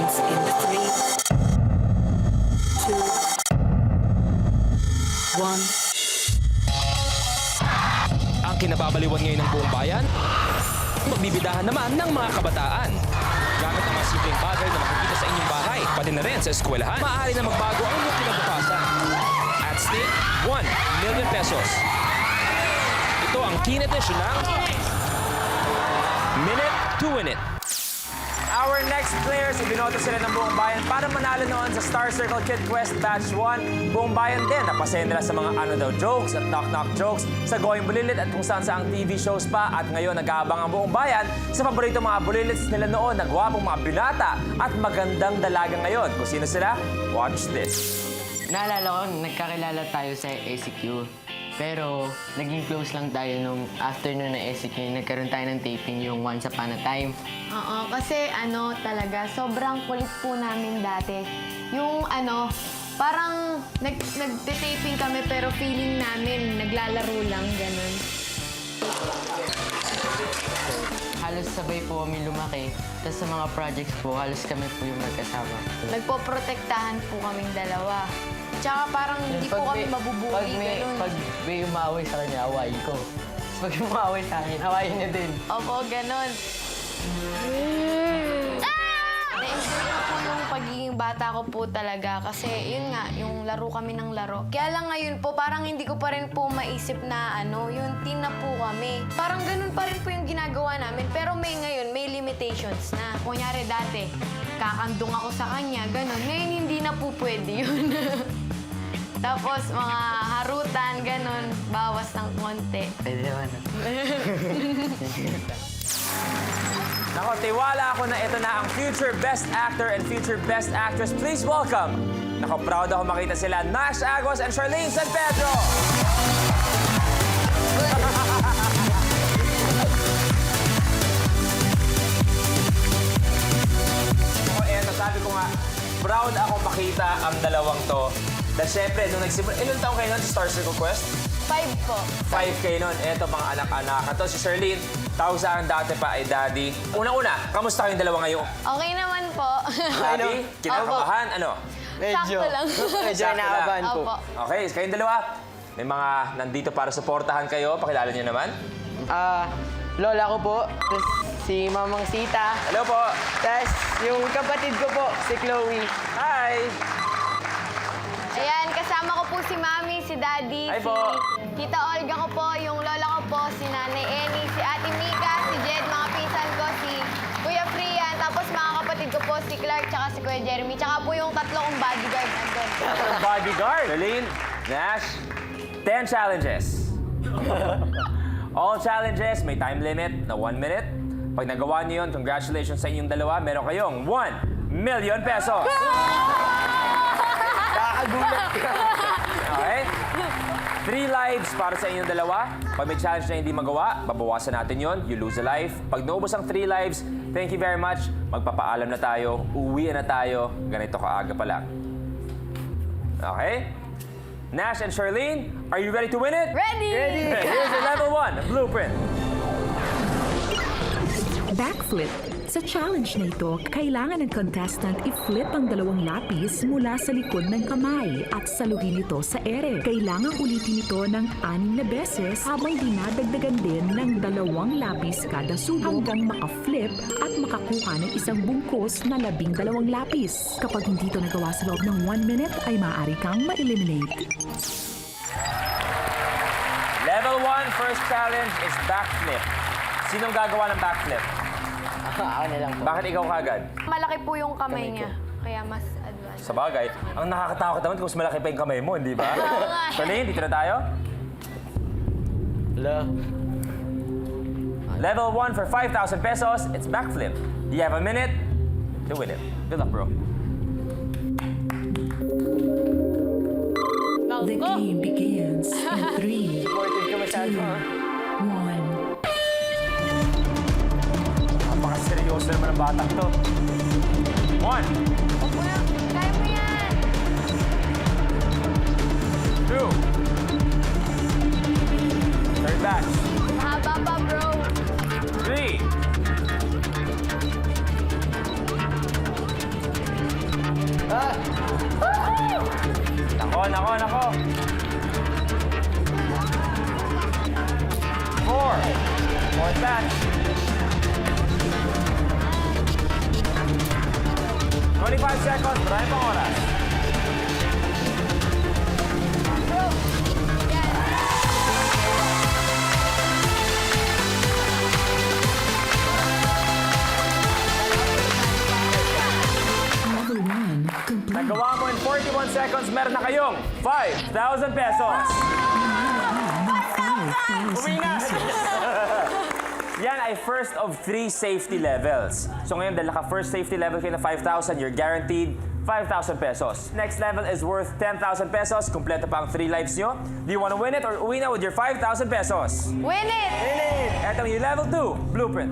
begins in 3, 2, 1. Ang kinababaliwan ngayon ng buong bayan, magbibidahan naman ng mga kabataan. Gamit ang mga simpleng bagay na makikita sa inyong bahay, pati na rin sa eskwelahan, maaari na magbago ang inyong kinabukasan. At stake, 1 million pesos. Ito ang keen edition ng Minute to Win It. Our next players, ibinoto sila ng buong bayan para manalo noon sa Star Circle Kid Quest Batch 1. Buong bayan din, napasaya nila sa mga ano daw jokes at knock-knock jokes, sa Going Bulilit at kung saan-saang TV shows pa. At ngayon, nag-aabang ang buong bayan sa paborito mga bulilits nila noon na gwapong mga binata at magandang dalaga ngayon. Kung sino sila, watch this. Naalala ko, nagkakilala tayo sa ACQ. Pero naging close lang tayo nung afternoon na ACQ. Nagkaroon tayo ng taping yung Once Upon a Time. Oo, kasi talaga, sobrang kulit po namin dati. Yung parang nagte-taping kami pero feeling namin naglalaro lang, ganun. Halos sabay po kami lumaki. Tapos sa mga projects po, halos kami po yung magkasama. Nagpoprotektahan po kaming dalawa. Tsaka parang hindi po kami mabubuli, ganun. Pag may umaway sa kanya, awayin ko. Tapos pag umaway sa akin, awayin niya din. Opo, ganun. Na-enjoy ko po yung pagiging bata ko po talaga kasi yun nga, yung laro kami ng laro. Kaya lang ngayon po, parang hindi ko pa rin po maisip na yung team na po kami. Parang ganun pa rin po yung ginagawa namin, pero ngayon, may limitations na. Kunyari dati, kakandong ako sa kanya, ganun. Ngayon, hindi na po pwede yun. Tapos, mga harutan, ganun, bawas ng konti. Pwede naman. Nako, tiwala ako na ito na ang future Best Actor and future Best Actress. Please welcome. Nako, proud ako makita sila, Nash Agos and Charlene San Pedro. O, eto, sabi ko nga, proud ako makita ang dalawang to. Dahil syempre, nung nagsimula, ilang taong kayo nun sa Star Circle Quest? 5 po. 5 kayo nun. Eto, mga anak-anak. Ito si Charlene, tawag sa akin dati pa ay Daddy. Unang-una, kamusta kayong dalawa ngayon? Okay naman po. Happy? Kinakabahan? Ano? Sakto lang. Medyo inaabahan po. Opo. Okay, kayong dalawa, may mga nandito para suportahan kayo. Pakilala niyo naman. Lola ko po, tapos si Mamang Sita, Hello po. tapos yung kapatid ko po, si Chloe. Hi. Ayan, kasama ko po si Mami, si Daddy, Hi si po. Tita Olga ko po, yung lola ko po, si Nanay Eni, si Ate Mika, si Jed, mga pinsan ko, si Kuya Frian, tapos mga kapatid ko po, si Clark, tsaka si Kuya Jeremy, tsaka po yung tatlo kong bodyguard nandun. Bodyguard. Charlene, Nash, 10 challenges. All challenges, may time limit na 1 minute. Pag nagawa niyo yun, congratulations sa inyong dalawa. Meron kayong 1 million pesos. Nakakagulat ka. Okay? 3 lives para sa inyong dalawa. Pag may challenge na hindi magawa, babawasan natin yon. You lose a life. Pag naubos ang 3 lives, thank you very much. Magpapaalam na tayo. Uwi na tayo. Ganito kaaga pa lang. Okay? Nash and Charlene, are you ready to win it? Ready! Okay, here's your level 1 blueprint. Backflip. Sa challenge na ito, kailangan ng contestant i-flip ang dalawang lapis mula sa likod ng kamay at saluhin ito sa ere. Kailangan ulitin ito ng 6 na beses habang dinadagdagan din ng 2 lapis kada sulok hanggang maka-flip at makakuha ng isang bungkos na 12 lapis. Kapag hindi ito nagawa sa loob ng 1 minute, ay maaari kang ma-eliminate. Level 1 first challenge is backflip. Sinong gagawa ng backflip? Ako na lang po. Bakit ikaw kagad? Malaki po yung kamay niya, kaya mas advanced. Sa bagay, ang nakakatakot naman kung mas malaki pa yung kamay mo, hindi ba? Charlene, dito na tayo. Hello. Level 1 for 5,000 pesos, it's backflip. You have a minute to win it. Good luck, bro. The game begins in 3, Supported ka masyado. 1. Napaka-seryoso naman ang batang to. 1, Opo, kaya mo yan! 2, third batch, Mahaba pa, bro. 3, Quest batch. 25 seconds, marami pang oras. Level 1 complete. Nagawa mo in 41 seconds, meron na kayong 5,000 pesos. 5,000 pesos. Yan ay first of 3 safety levels. So ngayon, dahil naka-first safety level kayo na 5,000, you're guaranteed 5,000 pesos. Next level is worth 10,000 pesos. Kompleto pa ang 3 lives nyo. Do you want to win it or uwi na with your 5,000 pesos? Win it! Eto yung level 2, blueprint.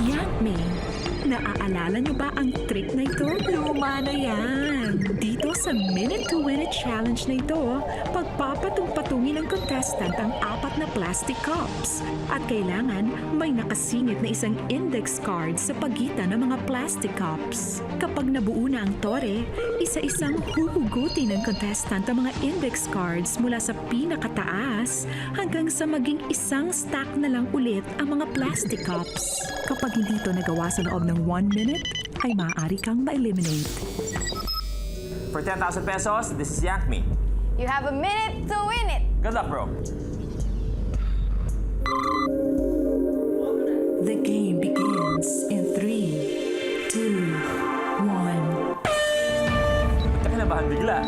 Yank me. Naaalala niyo ba ang trick na ito? Luma na yan. Dito sa Minute to Win It Challenge na ito, pagpapatong-patungin ng contestant ang 4 na plastic cups. At kailangan may nakasingit na isang index card sa pagitan ng mga plastic cups. Kapag nabuo na ang tore, isa-isang huhugutin ng contestant ang mga index cards mula sa pinakataas hanggang sa maging isang stack na lang ulit ang mga plastic cups. Kapag hindi ito nagawa sa loob ng 1 minute, ay maaari kang ma-eliminate. For 10,000 pesos, this is Yank Me. You have a minute to win it! Good luck, bro. The game begins in 3, 2, 1. Kinabahan bigla.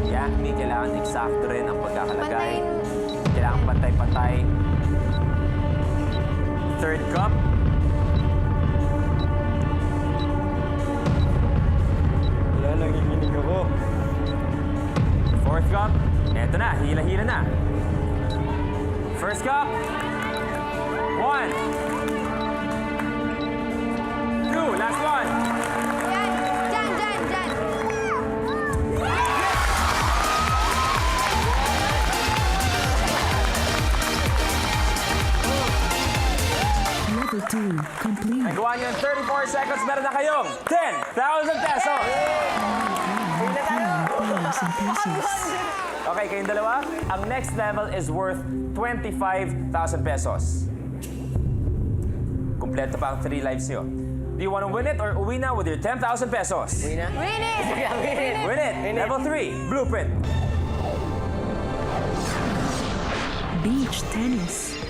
Yank Me, kailangan eksakto rin ang pagkakalagay. Pantayin. Kailangan pantay-pantay. Third cup. Wala, nanginginig ako. Fourth cup. Eto na, hila-hila na. First cup. 1. 2, last one. Yan! Dyan! Level 2 complete. Nagawa niyo in 34 seconds, meron na kayong 10,000 pesos. 10,000 pesos. Okay, kayong dalawa, ang next level is worth 25,000 pesos. Kompleto pa ang 3 lives niyo. Do you want to win it or uwi na with your 10,000 pesos? Win na? Win it! Win it! Level 3, blueprint. Beach tennis.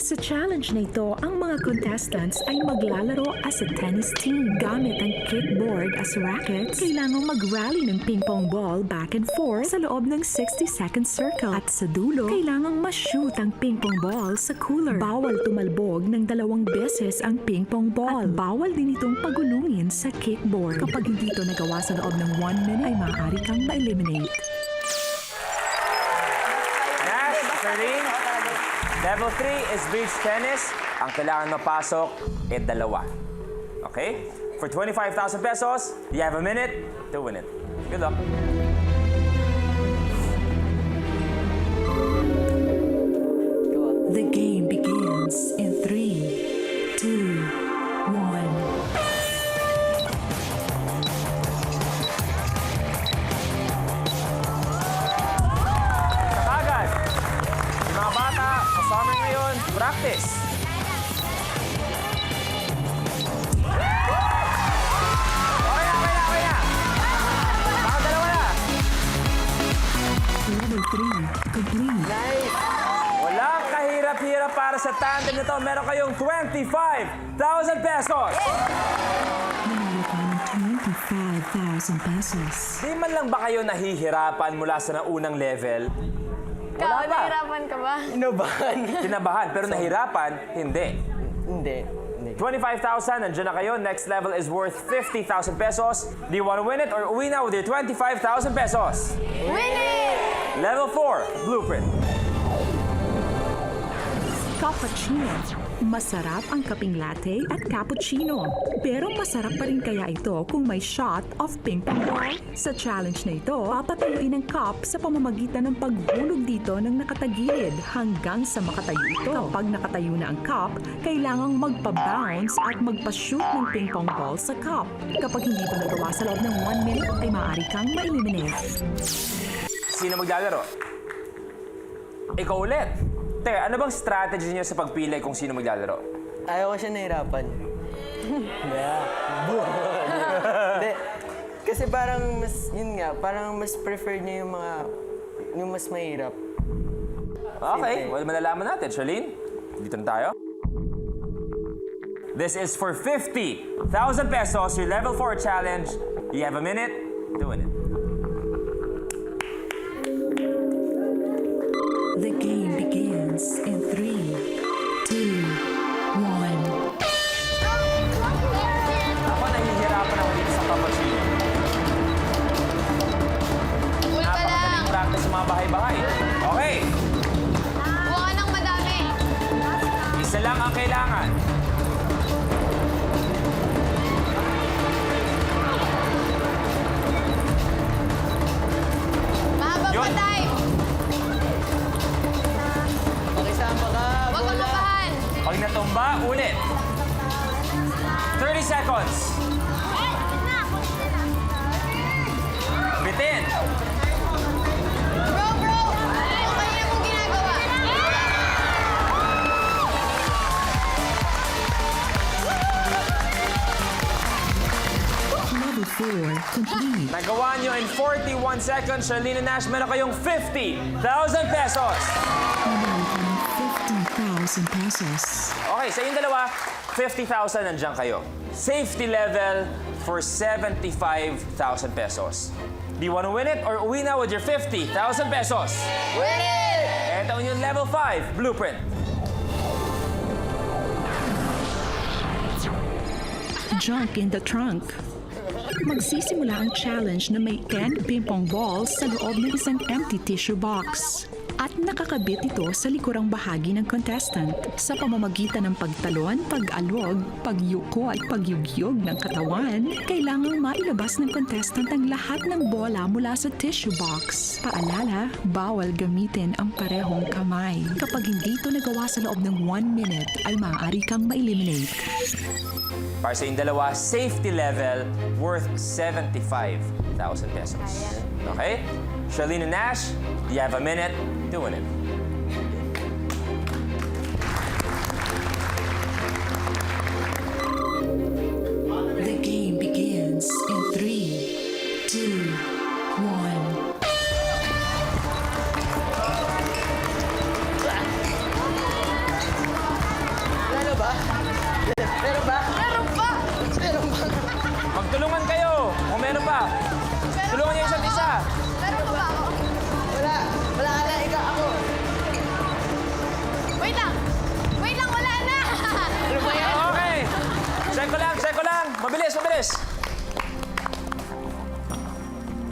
Sa challenge na ito, ang mga contestants ay maglalaro as a tennis team. Gamit ang kickboard as rackets, kailangang mag-rally ng ping-pong ball back and forth sa loob ng 60-second circle. At sa dulo, kailangang ma-shoot ang ping-pong ball sa cooler. Bawal tumalbog ng 2 beses ang ping-pong ball. At bawal din itong pagulungin sa kickboard. Kapag hindi ito nagawa sa loob ng 1 minute, ay maaari kang ma-eliminate. Nash, Serene. Level 3 is beach tennis. Ang kailangan mapasok ay 2. Okay? For 25,000 pesos, you have a minute to win it. Good luck. The game begins in 3, 2, 1. Agad. Yung mga bata, sa summer ngayon, practice. Okay na. Mga dalawa na. Level 3 complete. Walang kahirap-hirap para sa tandem nito. Meron kayong 25,000 pesos. Nanalo ka ng 25,000 pesos. Di man lang ba kayo nahihirapan mula sa naunang level? Ikaw, Wala ba? nahirapan ka ba? Inabahan. Kinabahan, pero nahirapan, hindi. Hindi. 25,000, nandiyan na kayo. Next level is worth 50,000 pesos. Do you want to win it or uwi na with your 25,000 pesos? Win it! Level 4, blueprint. Cappuccino. Masarap ang kaping latte at cappuccino. Pero masarap pa rin kaya ito kung may shot of ping-pong ball? Sa challenge na ito, papatuyuin ang cup sa pamamagitan ng paghulog dito ng nakatagilid hanggang sa makatayo ito. Kapag nakatayo na ang cup, kailangang magpa-bounce at magpa-shoot ng ping-pong ball sa cup. Kapag hindi ito nagawa sa loob ng 1 minute, ay maaari kang ma-eliminate. Sino maglalaro? Ikaw ulit. Teka, ano bang strategy niyo sa pagpili kung sino maglalaro? Ayaw ko siya nahirapan. Hindi. Kasi parang mas, yun nga, parang mas prefer niya yung mas mahirap. Okay, well, malalaman natin. Charlene, dito na tayo. This is for 50,000 pesos, your level 4 challenge. You have a minute to win it. The game begins in 3, 2, 1. Ako nahihirapan ako dito sa cappuccino. Cool ka lang. Napakagaling practice sa mga bahay-bahay. Okay, Buwa ka ng madami. isa lang ang kailangan. Mahaba pa Yun. time. Pakisama ka, Huwag kang bola. mabahan. Pag natumba, ulit. 30 seconds. Bitin. Bro, bro. Ano kanina mong ginagawa? Level 4 complete. Nagawa nyo in 41 seconds. Charlene and Nash, meron kayong 50,000 pesos. Nanalo ka ng 50,000 pesos. Okay, sa inyong dalawa, 50,000 nandiyan kayo. Safety level for 75,000 pesos. Do you want to win it or uwi na with your 50,000 pesos? Win it! Ito yung level 5 blueprint. Junk in the trunk. Magsisimula ang challenge na may 10 ping-pong balls sa loob ng isang empty tissue box. At nakakabit ito sa likurang bahagi ng contestant sa pamamagitan ng pagtalon, pag-alog, pagyuko at pagyugyog ng katawan. Kailangang mailabas ng contestant ang lahat ng bola mula sa tissue box. Paalala, bawal gamitin ang parehong kamay. Kapag hindi ito nagawa sa loob ng 1 minute, ay maaari kang ma-eliminate. Para sa inyong dalawa, safety level worth 75,000 pesos. Okay? Charlene and Nash, you have a minute to win it. The game begins in 3, 2, 1. Meron ba? Meron ba? Meron pa! Meron ba? Magtulungan kayo kung meron pa. Tulungan niyo isa't isa. Meron pa ba ako? Wala. Wala ka na, ikaw ako. Wait lang! Wait lang, wala na! Ano ba yan? Okay. Check ko lang, check ko lang. Mabilis, mabilis.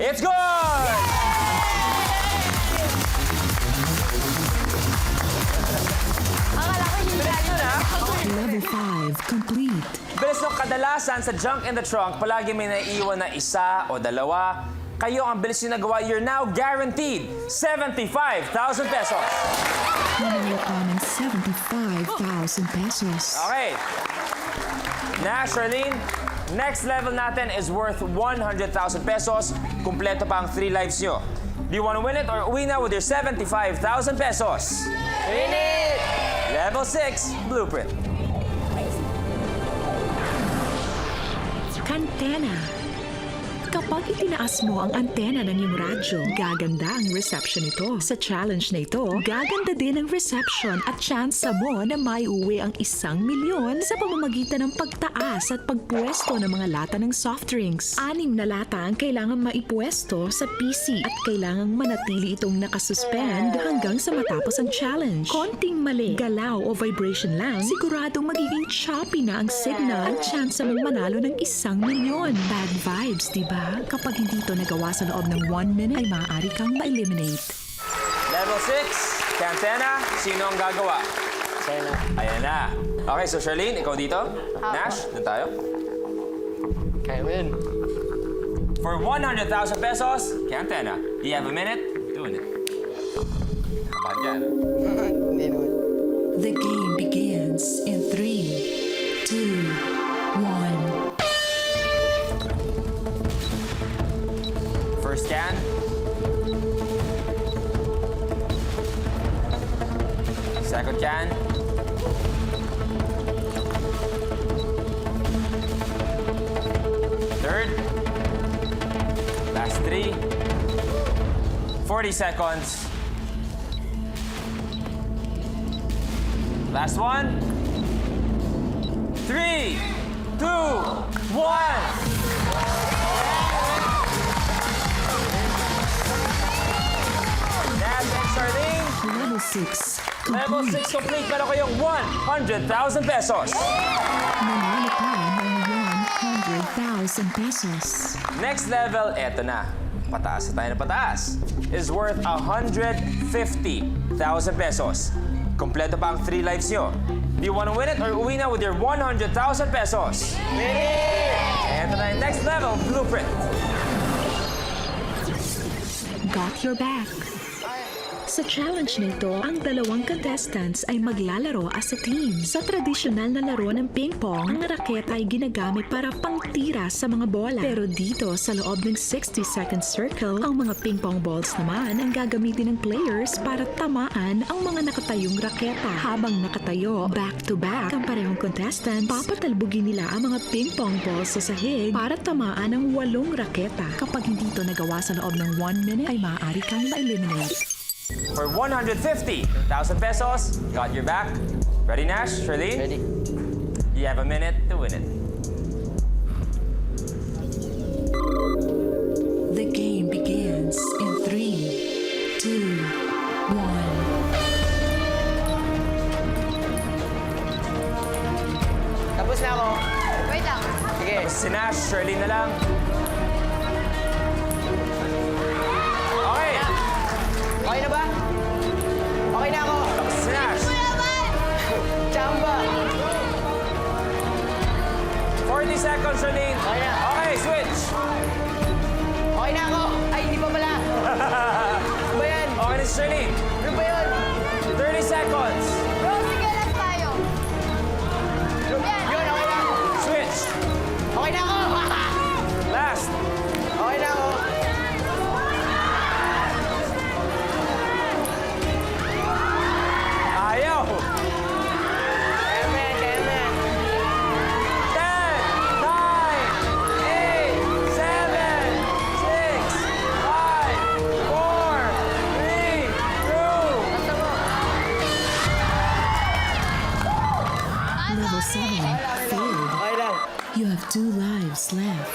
It's good! Akala ko hindi Bilis yun, ha? Level 5 complete. Bilis nung kadalasan sa junk in the trunk, palagi may naiiwan na isa o dalawa. Kayo ang bilis yung nagawa. You're now guaranteed 75,000 pesos. Nanalo ka ng 75,000 pesos. Okay. Na, Charlene, next level natin is worth 100,000 pesos. Kumpleto pa ang 3 lives nyo. Do you want to win it or uwi na with your 75,000 pesos? Win it! Level 6, blueprint. Kantena. Kapag itinaas mo ang antena ng iyong radyo, gaganda ang reception nito. Sa challenge na ito, gaganda din ang reception at tsansa mo na maiuwi ang 1,000,000 sa pamamagitan ng pagtaas at pagpuesto ng mga lata ng soft drinks. 6 na lata ang kailangan maipuesto sa PC at kailangang manatili itong nakasuspend hanggang sa matapos ang challenge. Konting mali, galaw o vibration lang, siguradong magiging choppy na ang signal at tsansa mong manalo ng 1,000,000. Bad vibes, diba? Kapag hindi ito nagawa sa loob ng 1 minute, ay maaari kang ma-eliminate. Level 6, Kantena, sino ang gagawa? Sa'yo na. Ayan na. Okay, so Charlene, ikaw dito. Nash, doon tayo. Kaya mo yun. For 100,000 pesos, Kantena, you have a minute to win it. Bad yan. Hindi naman. The game begins in 3, 2, 1. First can. Second can. Third. Last 3. 40 seconds. Last one. 3, 2, 1. Nash and Charlene. Level 6. Level 6 complete. Meron kayong 100,000 pesos. Nanalo ka ng 100,000 pesos. Next level, eto na. Pataas na tayo na pataas. Is worth 150,000 pesos. Kompleto pa ang 3 lives nyo. Do you want to win it or uwi na with your 100,000 pesos? Eto na yung next level, blueprint. Got your back. Sa challenge na ito, ang dalawang contestants ay maglalaro as a team. Sa tradisyonal na laro ng ping pong, ang raketa ay ginagamit para pangtira sa mga bola. Pero dito, sa loob ng 60-second circle, ang mga ping pong balls naman ang gagamitin ng players para tamaan ang mga nakatayong raketa. Habang nakatayo, back-to-back, ang parehong contestant, papatalbugin nila ang mga ping pong balls sa sahig para tamaan ang 8 raketa. Kapag hindi ito nagawa sa loob ng 1 minute, ay maaari kang ma-eliminate. For 150,000 pesos, got your back. Ready, Nash? Charlene? Ready? You have a minute to win it. The game begins in 3, 2, 1. Tapos na ako. Wait lang. Sige. Si Nash, Charlene na lang. Okay. Okay na ba? Okay na ako. Si Nash. Chamba. 40 seconds, Charlene. Okay na. Okay, switch. Okay na ako. Ay, hindi pa pala. Ano ba yan? Okay na si Charlene. Ano ba yun? 30 seconds. Bro, sige lang tayo. Yan. Yun, okay na. Switch. Okay na ako. Last. Okay na ako. Ayaw. Kaya mo yan, kaya mo yan. 10, 9, 8, 7, 6, 5, 4, 3, 2. Level 7, failed. Okay lang. You have 2 lives left.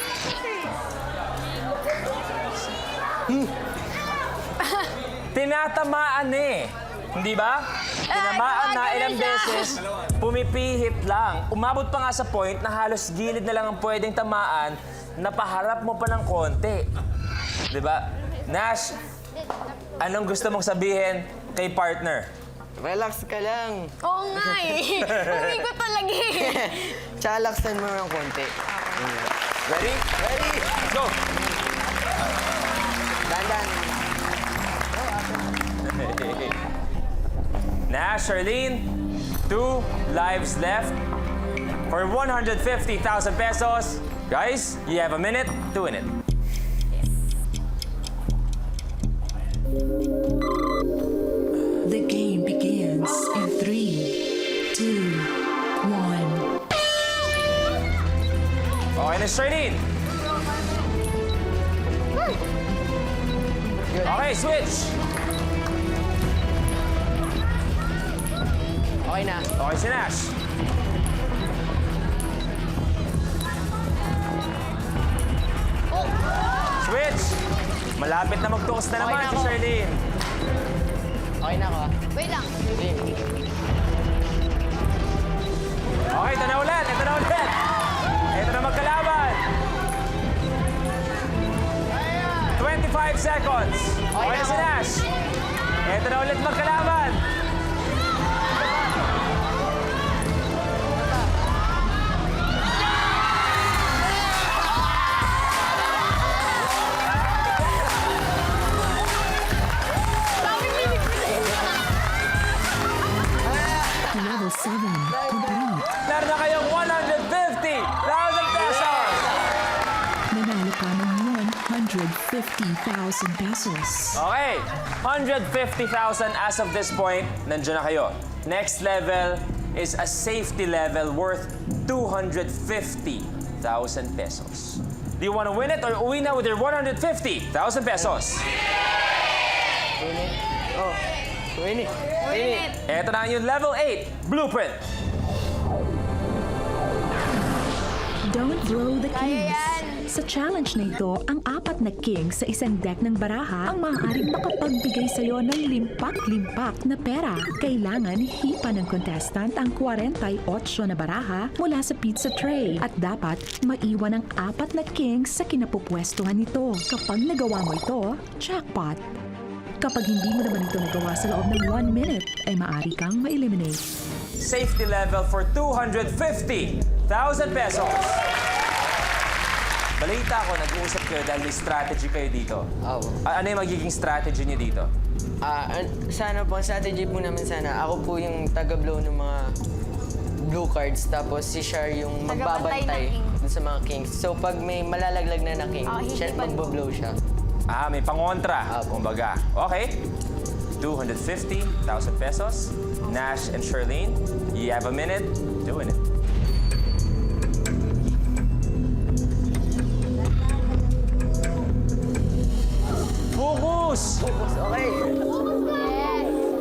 Tinatamaan eh. Hindi ba? Tinamaan na ilang beses, pumipihit lang. Umabot pa nga sa point na halos gilid na lang ang pwedeng tamaan, napaharap mo pa ng konti. Di ba? Nash, anong gusto mong sabihin kay partner? Relax ka lang. Oo nga eh. Hindi ko talaga eh. Tsaka laksan mo ng konti. Ready? Ready? Let's go! Dandan. Nash, Charlene, 2 lives left for 150,000 pesos. Guys, you have a minute to win it. The game begins in 3, 2, 1. Okay na, Charlene. Okay, switch. Okay na. Okay si Nash. Switch. Malapit na magtuos na naman Okay na si ako. Charlene. Okay na ako. Wait lang. Sige. Okay, ito na ulit. Ito na ulit. Ito na magkalaban. 25 seconds. Okay na na si ako. Nash. Ito na ulit magkalaban. Level 7, complete. Meron na kayong 150,000 pesos. Nanalo ka ng pesos. Okay, 150,000 as of this point. Nandiyan na kayo. Next level is a safety level worth 250,000 pesos. Do you want to win it or uwi na with your 150,000 pesos? Win it. Ito na yung level 8 blueprint. Don't blow the Kaya kings. yan. Sa challenge na ito, ang 4 na king sa isang deck ng baraha ang maaaring makapagbigay sa iyo ng limpak-limpak na pera. Kailangan hipa ng contestant ang 48 na baraha mula sa pizza tray at dapat maiwan ang 4 na kings sa kinapupwestuhan nito. Kapag nagawa mo ito, jackpot. Kapag hindi mo naman ito nagawa sa loob ng 1 minute, ay maaari kang ma-eliminate. Safety level for 250,000 pesos. Balita ko, nag-uusap kayo dahil may strategy kayo dito. Ano yung magiging strategy niyo dito? Sana po, ang strategy po namin sana, ako po yung taga-blow ng mga blue cards, tapos si Shar yung Tagabantay magbabantay ng king. dun sa mga kings. So pag may malalaglag na king, siya hihipan mo. magbo-blow siya. May pangontra, kumbaga. Okay. 250,000 pesos. Nash and Charlene, you have a minute. Doing it. Focus! Okay.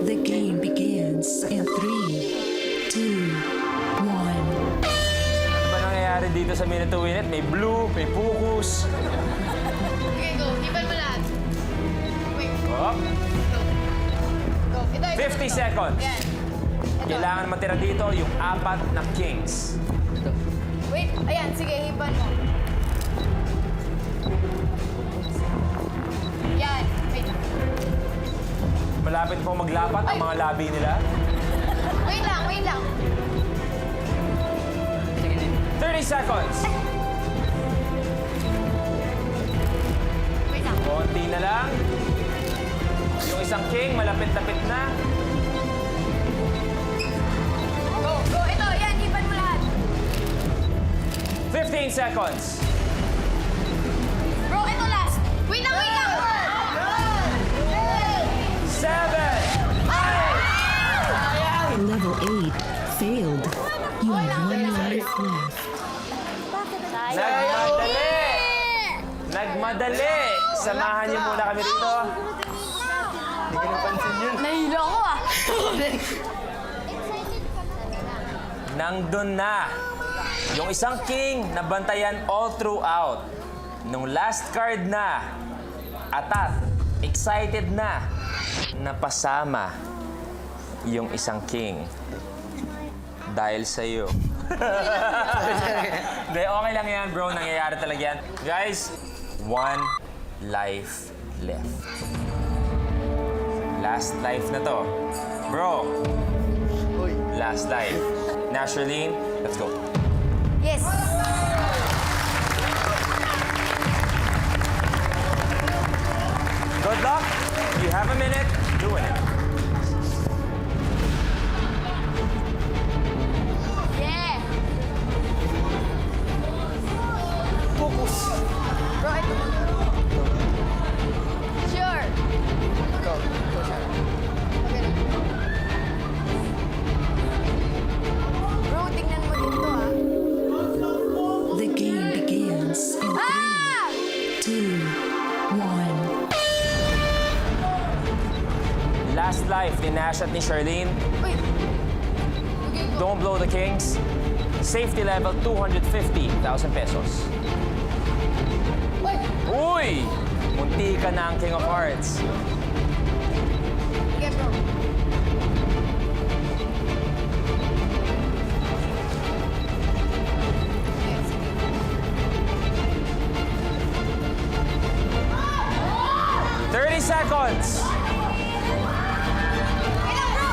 The game begins in 3, 2, 1. Ano ba nangyayari dito sa minute to win it? May blue, may focus. Okay, go. Hipan mo lahat. Wait, Oh, go. Ito. 50 seconds. Yan. Ito. Kailangan matira dito yung 4 na kings. Wait, ayan. Sige, hipan mo. Yan. Wait. Malapit po maglapat ang mga labi nila. Wait lang, wait lang. 30 seconds. Wait lang. Konti na lang. Yung isang king, malapit-lapit na. Go, go. Ito, yan. Hipan mo lahat. 15 seconds. Bro, ito last. Wait lang, wait lang. 7, 8. Level 8 failed. You have 1 life left. Nagmadali! Nagmadali! Samahan niyo muna kami rito. Nahilo ako ah. Nandun na. Yung isang king na bantayan all throughout. Nung last card na, atat, excited na, napasama yung isang king. Dahil sa'yo. Hindi, okay lang yan, bro. Nangyayari talaga yan. Guys, 1 life left. Last life na to. Bro, last life. Nasherlene, let's go. Yes. Good luck. You have a minute. Doing it. Yeah. Focus. Bro, ito. Sure. Go. Okay lang. Bro, tingnan mo dito ah. The game begins in 3, 2, 1. Last life ni Nash at ni Charlene. Uy. Okay, go. Don't blow the kings. Safety level 250,000 pesos. Uy. Uy! Munti ka na ang King of Hearts. Okay, bro. Okay, sige. 30 seconds. Wait lang, bro.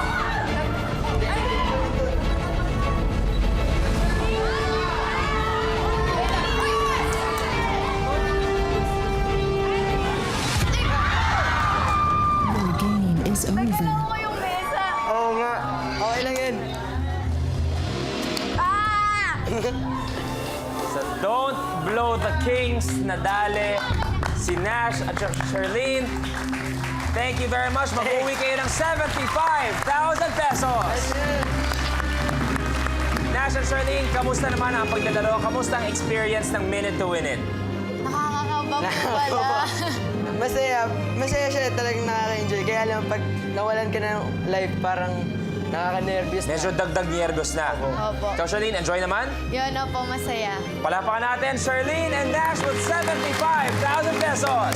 Your game is over. Nagkalawa ko yung mesa. Oo nga. Okay lang yan. Ah! So don't blow the kings na dali si Nash at Charlene. Thank you very much. Mag-uwi kayo ng 75,000 pesos. Nash at Charlene, kamusta naman ang paglalaro? Kamusta ang experience ng Minute to Win It? Nakakakaba po pala. Masaya siya, talagang nakaka-enjoy. Kaya lang, pag nawalan ka ng life, parang nakaka-nervous na. Medyo dagdag nervous na. Opo. Ikaw, Charlene, enjoy naman? Yun, opo, masaya. Palapakan natin, Charlene and Nash with 75,000 pesos.